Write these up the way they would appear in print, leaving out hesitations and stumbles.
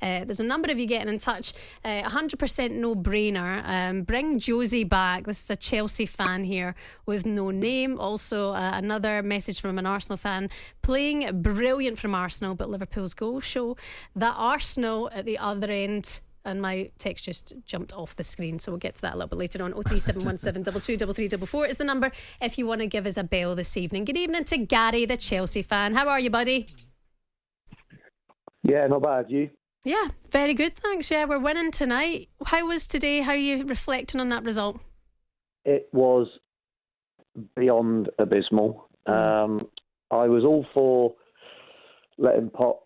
There's a number of you getting in touch. 100% no-brainer. Bring Josie back. This is a Chelsea fan here with no name. Also, another message from an Arsenal fan. Playing brilliant from Arsenal, but Liverpool's goals show that Arsenal at the other end. And my text just jumped off the screen, so we'll get to that a little bit later on. 03717 223344 is the number if you want to give us a bell this evening. Good evening to Gary, the Chelsea fan. How are you, buddy? Yeah, not bad. You? Yeah, very good, thanks. Yeah, we're winning tonight. How was today? How are you reflecting on that result? It was beyond abysmal. I was all for letting Poch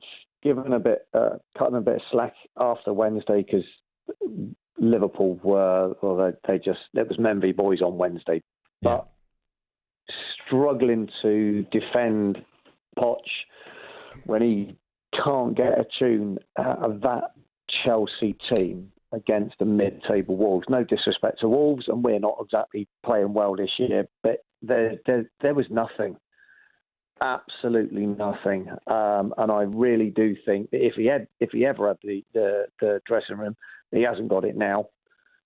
cutting a bit of slack after Wednesday, because Liverpool it was men v boys on Wednesday, but struggling to defend Poch when he can't get a tune out of that Chelsea team against the mid-table Wolves. No disrespect to Wolves, and we're not exactly playing well this year, but there was nothing. Absolutely nothing, and I really do think that if he ever had the dressing room, he hasn't got it now.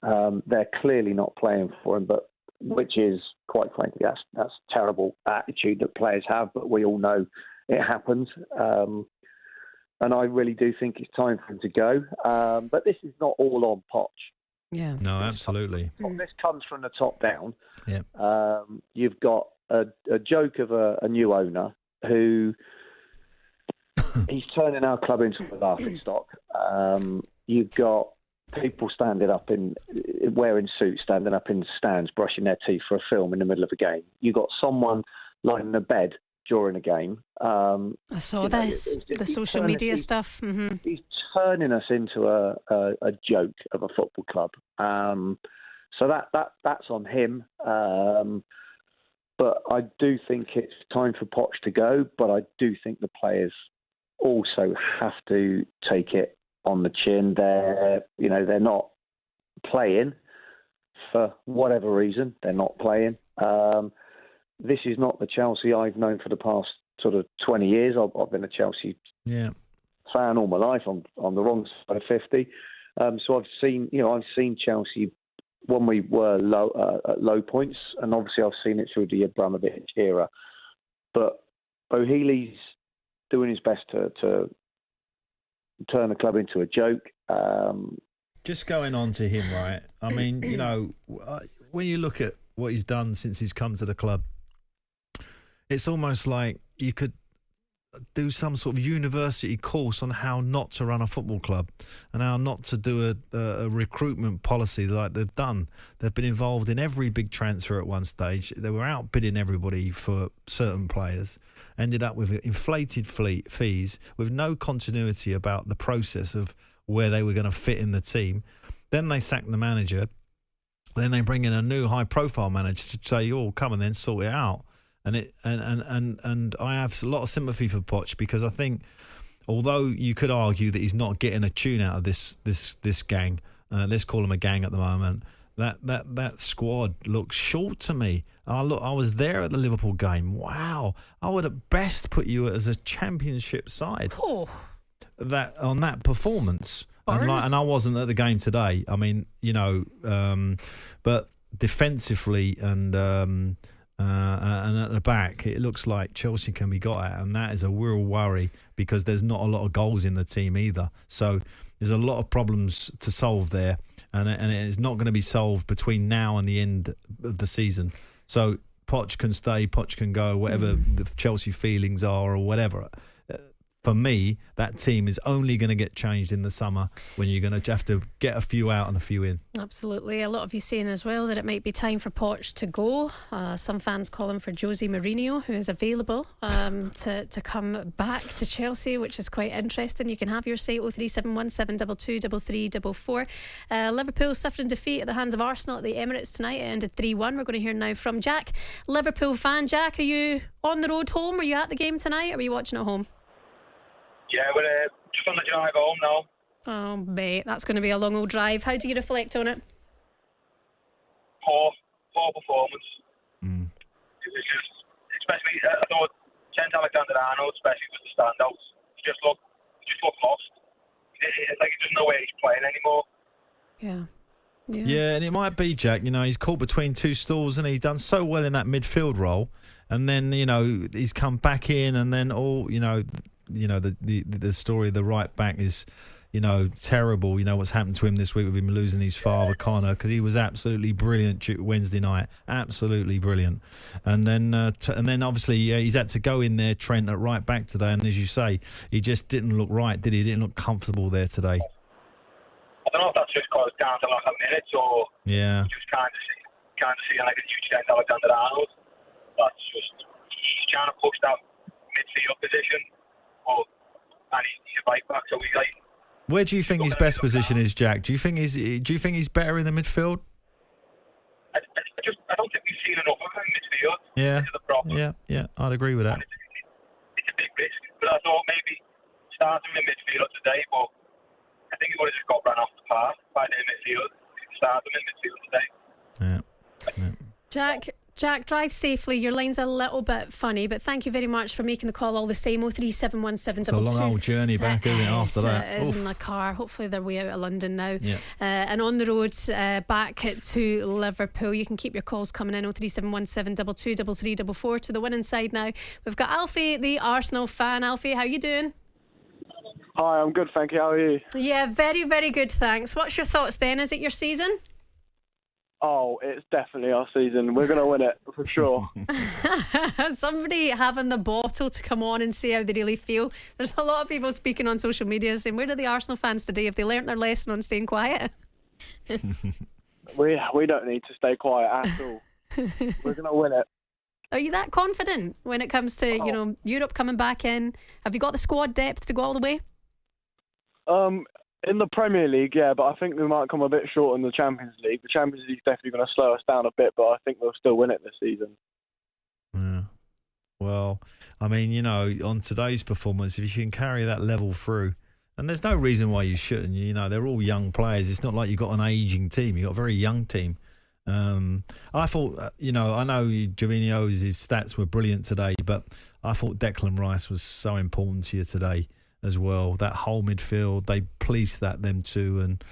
They're clearly not playing for him, but which is quite frankly that's terrible attitude that players have. But we all know it happens, and I really do think it's time for him to go. But this is not all on Poch. Yeah, no, absolutely. This comes from the top down. Yeah, you've got a joke of a new owner who he's turning our club into a laughing stock. You've got people wearing suits, standing up in stands, brushing their teeth for a film in the middle of a game. You've got someone lying in a bed during a game. I saw the social media stuff. Mm-hmm. He's turning us into a joke of a football club. So that's on him. But I do think it's time for Poch to go. But I do think the players also have to take it on the chin. They're not playing for whatever reason. They're not playing. This is not the Chelsea I've known for the past sort of 20 years. I've been a Chelsea fan all my life. I'm on the wrong side of 50. So I've seen Chelsea when we were at low points, and obviously I've seen it through the Abramovich era. But Boehly's doing his best to turn the club into a joke. Just going on to him, right? I mean, when you look at what he's done since he's come to the club, it's almost like you could do some sort of university course on how not to run a football club and how not to do a recruitment policy like they've done. They've been involved in every big transfer at one stage. They were outbidding everybody for certain players, ended up with inflated fees with no continuity about the process of where they were going to fit in the team. Then they sacked the manager. Then they bring in a new high-profile manager to say, "Oh, come and then sort it out." And I have a lot of sympathy for Poch, because I think, although you could argue that he's not getting a tune out of this gang, let's call him a gang at the moment, that squad looks short to me. I was there at the Liverpool game. Wow, I would at best put you as a championship side. Oh. That performance. And I wasn't at the game today. I mean, but defensively and at the back, it looks like Chelsea can be got at, and that is a real worry, because there's not a lot of goals in the team either. So there's a lot of problems to solve there, and it is not going to be solved between now and the end of the season. So Poch can stay, Poch can go, whatever the Chelsea feelings are or whatever. For me, that team is only going to get changed in the summer, when you're going to have to get a few out and a few in. Absolutely. A lot of you saying as well that it might be time for Poch to go. Some fans calling for Jose Mourinho, who is available to come back to Chelsea, which is quite interesting. You can have your say. 03717 223344. Liverpool suffering defeat at the hands of Arsenal at the Emirates tonight. It ended 3-1. We're going to hear now from Jack, Liverpool fan. Jack, are you on the road home? Were you at the game tonight, or were you watching at home? Yeah, we're just on the drive home now. Oh, mate, that's going to be a long old drive. How do you reflect on it? Poor performance. It was just, especially, I thought Trent Alexander-Arnold, especially, was the standout. He just looked lost. It's like he doesn't know where he's playing anymore. Yeah. Yeah, and it might be, Jack, he's caught between two stools and he's done so well in that midfield role. And then, he's come back in and then the story of the right back is, terrible. What's happened to him this week with him losing his father, Connor, because he was absolutely brilliant Wednesday night. Absolutely brilliant. And then obviously he's had to go in there, Trent, at right back today. And as you say, he just didn't look right, did he? He didn't look comfortable there today. I don't know if that's just because down to lack of minutes or just kind of seeing like a new Trent Alexander-Arnold. That's just, he's trying to push that midfield position, and he's a right back, so he's like. Where do you think his best position is, Jack? Do you think he's better in the midfield? I don't think we've seen enough of him in midfield. Yeah. This is the problem. Yeah, I'd agree with that. It's a big risk, but I thought maybe start him in midfield today, but I think he would have just got run off the path by the midfield. Start him in midfield today. Yeah. Jack, drive safely. Your line's a little bit funny, but thank you very much for making the call all the same. 0371722. It's a long old journey back, isn't it, after that? It is in the car. Hopefully they're way out of London now. Yeah. And on the road back to Liverpool. You can keep your calls coming in. 03717223344 to the winning side now. We've got Alfie, the Arsenal fan. Alfie, how you doing? Hi, I'm good, thank you. How are you? Yeah, very, very good, thanks. What's your thoughts then? Is it your season? Oh, it's definitely our season. We're going to win it, for sure. Somebody having the bottle to come on and say how they really feel. There's a lot of people speaking on social media saying, where are the Arsenal fans today? Have they learnt their lesson on staying quiet? We don't need to stay quiet at all. We're going to win it. Are you that confident when it comes to, Europe coming back in? Have you got the squad depth to go all the way? In the Premier League, yeah, but I think we might come a bit short in the Champions League. The Champions League's definitely going to slow us down a bit, but I think we'll still win it this season. Yeah. Well, I mean, on today's performance, if you can carry that level through, and there's no reason why you shouldn't. They're all young players. It's not like you've got an ageing team. You've got a very young team. I thought, I know Jorginho's stats were brilliant today, but I thought Declan Rice was so important to you today as well. That whole midfield, they policed them two, and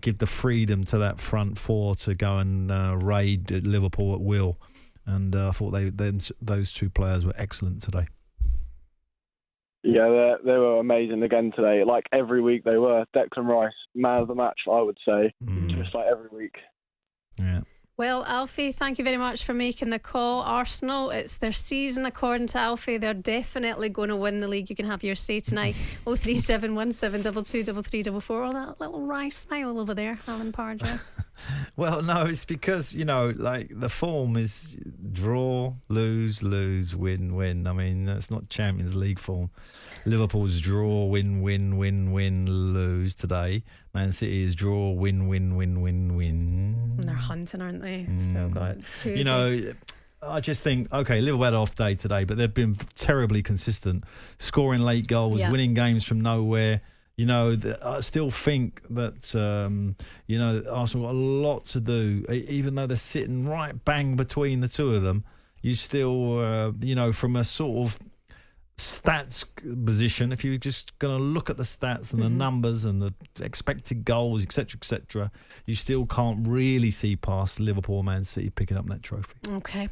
give the freedom to that front four to go and raid Liverpool at will. And I thought those two players were excellent today. Yeah, they were amazing again today. Like every week they were. Declan Rice, man of the match, I would say. Just like every week. Yeah. Well, Alfie, thank you very much for making the call. Arsenal, it's their season according to Alfie. They're definitely going to win the league. You can have your say tonight. 03717223344. Oh, that little wry smile over there, Alan Pardew. Well, no, it's because, the form is draw, lose, win. I mean, that's not Champions League form. Liverpool's draw, win, lose today. Man City is draw, win. And they're hunting, aren't they? So got two. I just think, okay, Liverpool had an off day today, but they've been terribly consistent, scoring late goals, winning games from nowhere. I still think that, Arsenal got a lot to do, even though they're sitting right bang between the two of them. You still, from a sort of stats position, if you're just going to look at the stats and the numbers and the expected goals, etc., you still can't really see past Liverpool, Man City picking up that trophy. Okay.